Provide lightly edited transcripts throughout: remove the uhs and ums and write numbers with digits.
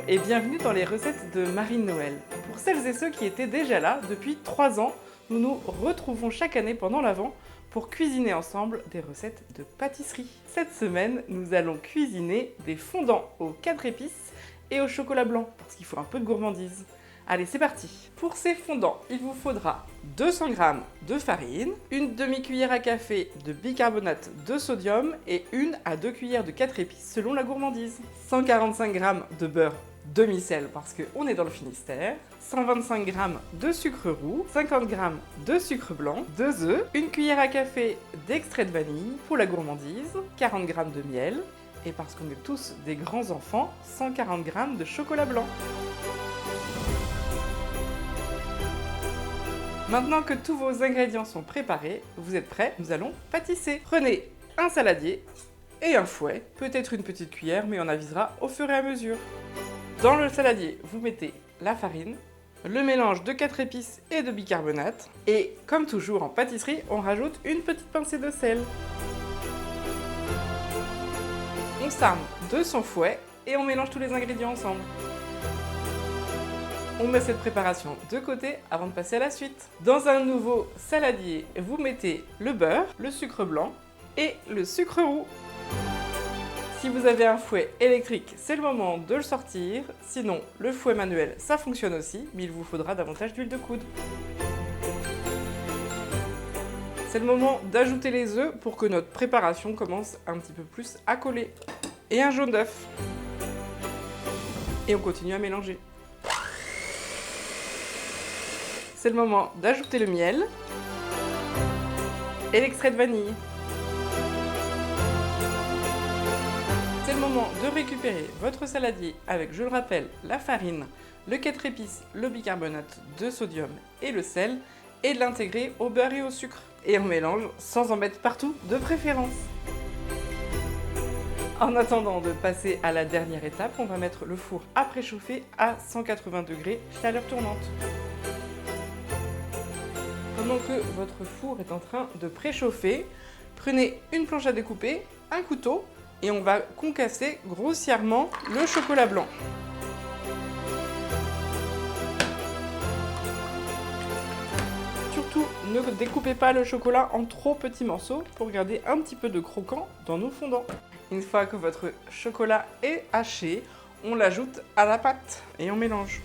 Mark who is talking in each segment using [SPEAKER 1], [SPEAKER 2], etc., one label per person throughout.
[SPEAKER 1] et bienvenue dans les recettes de Marie-Noël. Pour celles et ceux qui étaient déjà là depuis 3 ans, nous nous retrouvons chaque année pendant l'Avent pour cuisiner ensemble des recettes de pâtisserie. Cette semaine, nous allons cuisiner des fondants aux 4 épices et au chocolat blanc, parce qu'il faut un peu de gourmandise. Allez, c'est parti! Pour ces fondants, il vous faudra 200 g de farine, une demi-cuillère à café de bicarbonate de sodium et 1 à 2 cuillères de 4 épices selon la gourmandise, 145 g de beurre demi-sel parce qu'on est dans le Finistère, 125 g de sucre roux, 50 g de sucre blanc, 2 œufs, une cuillère à café d'extrait de vanille pour la gourmandise, 40 g de miel et parce qu'on est tous des grands enfants, 140 g de chocolat blanc. Maintenant que tous vos ingrédients sont préparés, vous êtes prêts, nous allons pâtisser. Prenez un saladier et un fouet, peut-être une petite cuillère, mais on avisera au fur et à mesure. Dans le saladier, vous mettez la farine, le mélange de 4 épices et de bicarbonate, et comme toujours en pâtisserie, on rajoute une petite pincée de sel. On s'arme de son fouet et on mélange tous les ingrédients ensemble. On met cette préparation de côté avant de passer à la suite. Dans un nouveau saladier, vous mettez le beurre, le sucre blanc et le sucre roux. Si vous avez un fouet électrique, c'est le moment de le sortir. Sinon, le fouet manuel, ça fonctionne aussi, mais il vous faudra davantage d'huile de coude. C'est le moment d'ajouter les œufs pour que notre préparation commence un petit peu plus à coller. Et un jaune d'œuf. Et on continue à mélanger. C'est le moment d'ajouter le miel et l'extrait de vanille. C'est le moment de récupérer votre saladier avec, je le rappelle, la farine, le 4 épices, le bicarbonate de sodium et le sel et de l'intégrer au beurre et au sucre. Et on mélange sans en mettre partout de préférence. En attendant de passer à la dernière étape, on va mettre le four à préchauffer à 180 degrés, chaleur tournante. Pendant que votre four est en train de préchauffer, prenez une planche à découper, un couteau et on va concasser grossièrement le chocolat blanc. Surtout, ne découpez pas le chocolat en trop petits morceaux pour garder un petit peu de croquant dans nos fondants. Une fois que votre chocolat est haché, on l'ajoute à la pâte et on mélange.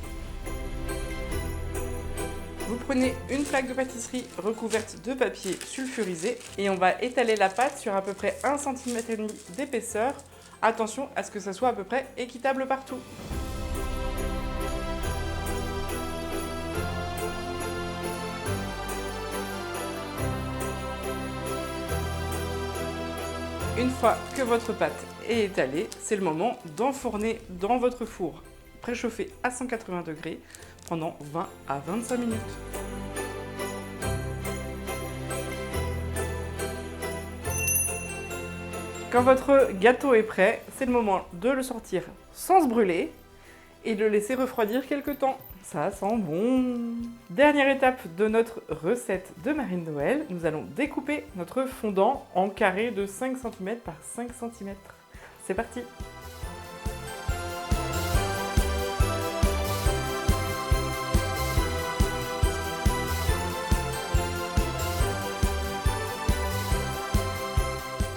[SPEAKER 1] Vous prenez une plaque de pâtisserie recouverte de papier sulfurisé et on va étaler la pâte sur à peu près 1,5 cm d'épaisseur. Attention à ce que ça soit à peu près équitable partout. Une fois que votre pâte est étalée, c'est le moment d'enfourner dans votre four préchauffé à 180 degrés pendant 20 à 25 minutes. Quand votre gâteau est prêt, c'est le moment de le sortir sans se brûler et de le laisser refroidir quelques temps. Ça sent bon! Dernière étape de notre recette de Marie-Noël, nous allons découper notre fondant en carrés de 5 cm par 5 cm. C'est parti!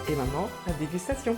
[SPEAKER 1] Et maintenant, la dégustation.